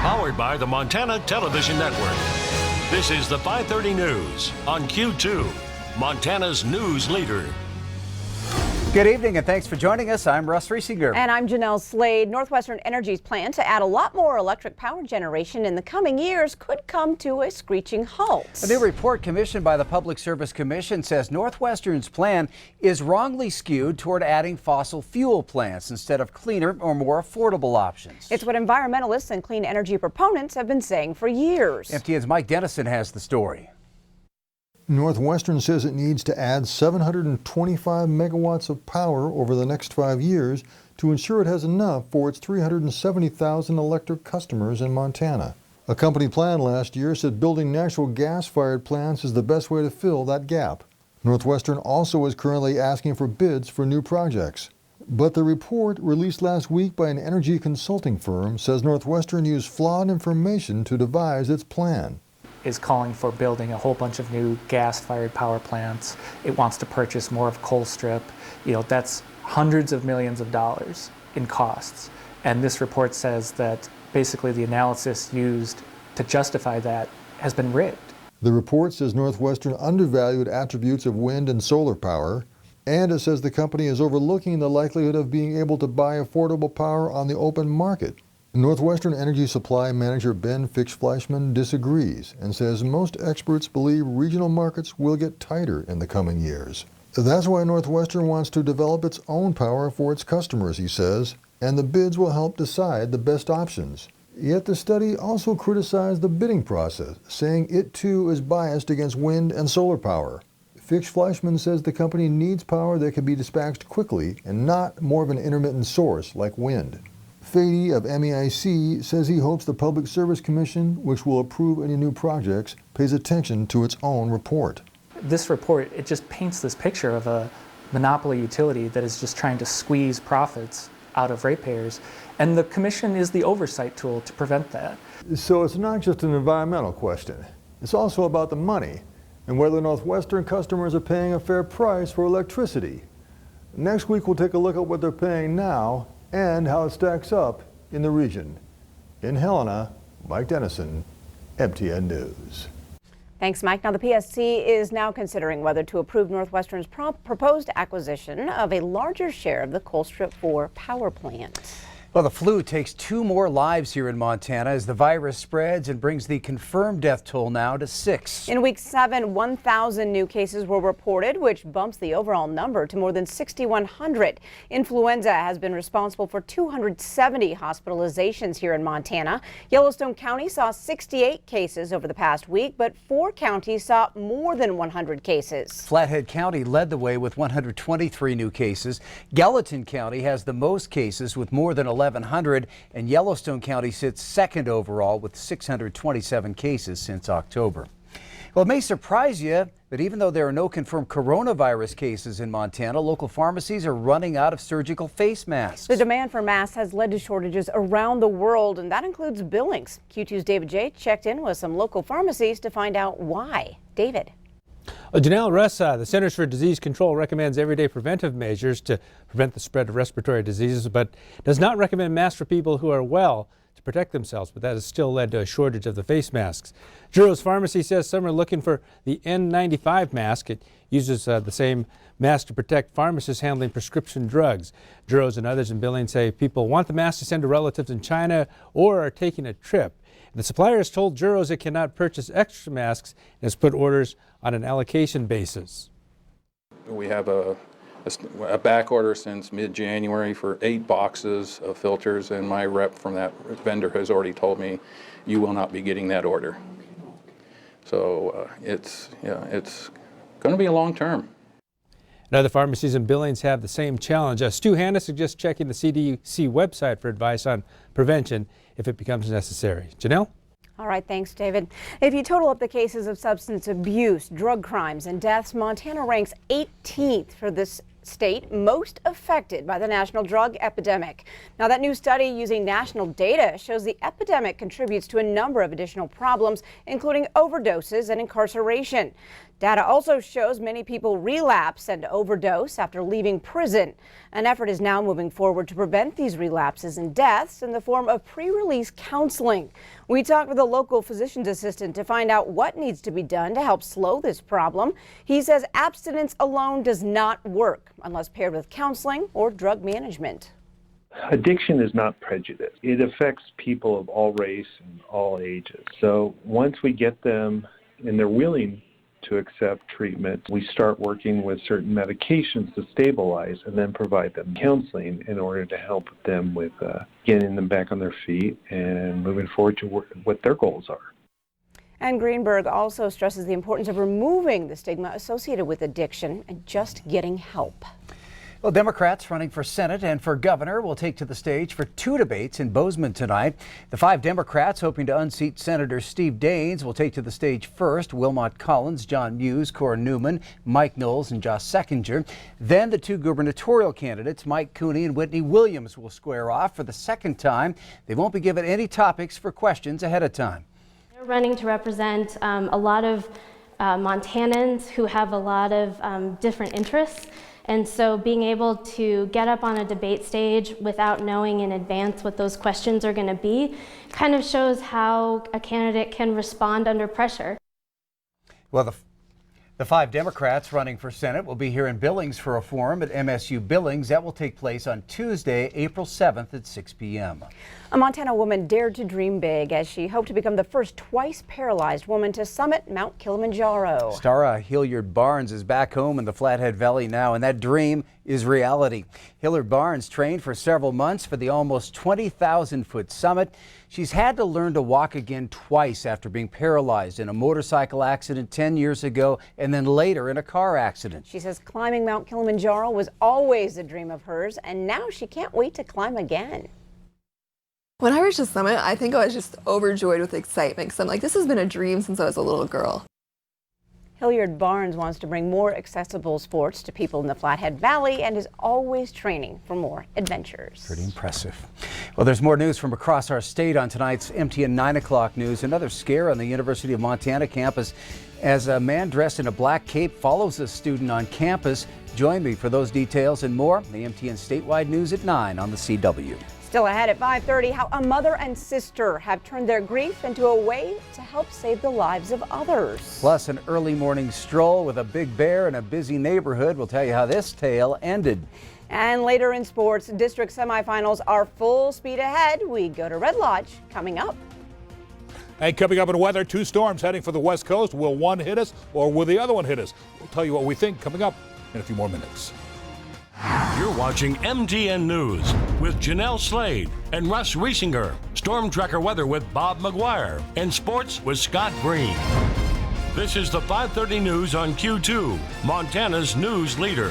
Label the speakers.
Speaker 1: Powered by the Montana Television Network. This is the 5:30 News on Q2, Montana's news leader.
Speaker 2: Good evening and thanks for joining us. I'm Russ Riesinger.
Speaker 3: And I'm Jeanelle Slade. Northwestern Energy's plan to add a lot more electric power generation in the coming years could come to a screeching halt.
Speaker 2: A new report commissioned by the Public Service Commission says Northwestern's plan is wrongly skewed toward adding fossil fuel plants instead of cleaner or more affordable options.
Speaker 3: It's what environmentalists and clean energy proponents have been saying for years.
Speaker 2: MTN's Mike Dennison has the story.
Speaker 4: Northwestern says it needs to add 725 megawatts of power over the next 5 years to ensure it has enough for its 370,000 electric customers in Montana. A company plan last year said building natural gas-fired plants is the best way to fill that gap. Northwestern also is currently asking for bids for new projects. But the report released last week by an energy consulting firm says Northwestern used flawed information to devise its plan.
Speaker 5: Is calling for building a whole bunch of new gas-fired power plants. It wants to purchase more of Colstrip. That's hundreds of millions of dollars in costs. And this report says that basically the analysis used to justify that has been rigged.
Speaker 4: The report says Northwestern undervalued attributes of wind and solar power, and it says the company is overlooking the likelihood of being able to buy affordable power on the open market. Northwestern Energy Supply Manager Ben Fixfleischman disagrees and says most experts believe regional markets will get tighter in the coming years. That's why Northwestern wants to develop its own power for its customers, he says, and the bids will help decide the best options. Yet the study also criticized the bidding process, saying it too is biased against wind and solar power. Fixfleischman says the company needs power that can be dispatched quickly and not more of an intermittent source like wind. Fady of MEIC says he hopes the Public Service Commission, which will approve any new projects, pays attention to its own report.
Speaker 5: This report, it just paints this picture of a monopoly utility that is just trying to squeeze profits out of ratepayers, and the Commission is the oversight tool to prevent that.
Speaker 4: So it's not just an environmental question. It's also about the money and whether Northwestern customers are paying a fair price for electricity. Next week we'll take a look at what they're paying now and how it stacks up in the region. In Helena, Mike Dennison, MTN News.
Speaker 3: Thanks, Mike. Now, the PSC is now considering whether to approve Northwestern's proposed acquisition of a larger share of the Colstrip 4 power plant.
Speaker 2: Well, the flu takes 2 more lives here in Montana as the virus spreads and brings the confirmed death toll now to 6.
Speaker 3: In week 7, 1,000 new cases were reported, which bumps the overall number to more than 6,100. Influenza has been responsible for 270 hospitalizations here in Montana. Yellowstone County saw 68 cases over the past week, but 4 counties saw more than 100 cases.
Speaker 2: Flathead County led the way with 123 new cases. Gallatin County has the most cases with more than 1,100, and Yellowstone County sits second overall with 627 cases since October. Well, it may surprise you, but even though there are no confirmed coronavirus cases in Montana, local pharmacies are running out of surgical face masks.
Speaker 3: The demand for masks has led to shortages around the world, and that includes Billings. Q2's David J. checked in with some local pharmacies to find out why. David.
Speaker 6: Jeanelle and Russ, the Centers for Disease Control recommends everyday preventive measures to prevent the spread of respiratory diseases, but does not recommend masks for people who are well to protect themselves, but that has still led to a shortage of the face masks. Juro's Pharmacy says some are looking for the N95 mask. It uses the same mask to protect pharmacists handling prescription drugs. Juro's and others in Billings say people want the mask to send to relatives in China or are taking a trip. The supplier has told Juro's it cannot purchase extra masks and has put orders on an allocation basis.
Speaker 7: We have a back order since mid-January for 8 boxes of filters, and my rep from that vendor has already told me you will not be getting that order. So it's going to be a long term.
Speaker 6: And other pharmacies in Billings have the same challenge. Stu Hanna suggests checking the CDC website for advice on prevention if it becomes necessary. Jeanelle?
Speaker 3: All right, thanks, David. If you total up the cases of substance abuse, drug crimes, and deaths, Montana ranks 18th for this state most affected by the national drug epidemic. Now, that new study using national data shows the epidemic contributes to a number of additional problems, including overdoses and incarceration. Data also shows many people relapse and overdose after leaving prison. An effort is now moving forward to prevent these relapses and deaths in the form of pre-release counseling. We talked with a local physician's assistant to find out what needs to be done to help slow this problem. He says abstinence alone does not work unless paired with counseling or drug management.
Speaker 8: Addiction is not prejudice. It affects people of all race and all ages. So once we get them and they're willing to accept treatment, we start working with certain medications to stabilize and then provide them counseling in order to help them with getting them back on their feet and moving forward to what their goals are.
Speaker 3: And Greenberg also stresses the importance of removing the stigma associated with addiction and just getting help.
Speaker 2: Well, Democrats running for Senate and for governor will take to the stage for 2 debates in Bozeman tonight. The 5 Democrats hoping to unseat Senator Steve Daines will take to the stage first. Wilmot Collins, John Muse, Cora Newman, Mike Knowles, and Josh Seckinger. Then the 2 gubernatorial candidates, Mike Cooney and Whitney Williams, will square off for the second time. They won't be given any topics for questions ahead of time.
Speaker 9: They're running to represent a lot of Montanans who have a lot of different interests. And so being able to get up on a debate stage without knowing in advance what those questions are going to be kind of shows how a candidate can respond under pressure.
Speaker 2: Well, the 5 Democrats running for Senate will be here in Billings for a forum at MSU Billings. That will take place on Tuesday, April 7th at 6 p.m.
Speaker 3: A Montana woman dared to dream big as she hoped to become the first twice paralyzed woman to summit Mount Kilimanjaro.
Speaker 2: Stara Hilliard-Barnes is back home in the Flathead Valley now, and that dream is reality. Hilliard-Barnes trained for several months for the almost 20,000-foot summit. She's had to learn to walk again twice after being paralyzed in a motorcycle accident 10 years ago and then later in a car accident.
Speaker 3: She says climbing Mount Kilimanjaro was always a dream of hers, and now she can't wait to climb again.
Speaker 10: When I reached the summit, I think I was just overjoyed with excitement because I'm like, this has been a dream since I was a little girl.
Speaker 3: Hilliard-Barnes wants to bring more accessible sports to people in the Flathead Valley and is always training for more adventures.
Speaker 2: Pretty impressive. Well, there's more news from across our state on tonight's MTN 9 o'clock news. Another scare on the University of Montana campus as a man dressed in a black cape follows a student on campus. Join me for those details and more. The MTN statewide news at 9 on the CW.
Speaker 3: Still ahead at 5:30, how a mother and sister have turned their grief into a way to help save the lives of others.
Speaker 2: Plus, an early morning stroll with a big bear in a busy neighborhood. We'll tell you how this tale ended.
Speaker 3: And later in sports, district semifinals are full speed ahead. We go to Red Lodge coming up.
Speaker 11: And coming up in weather, 2 storms heading for the West Coast. Will one hit us or will the other one hit us? We'll tell you what we think coming up in a few more minutes.
Speaker 1: You're watching MTN News with Jeanelle Slade and Russ Riesinger. Storm Tracker weather with Bob McGuire. And sports with Scott Green. This is the 5:30 news on Q2, Montana's news leader.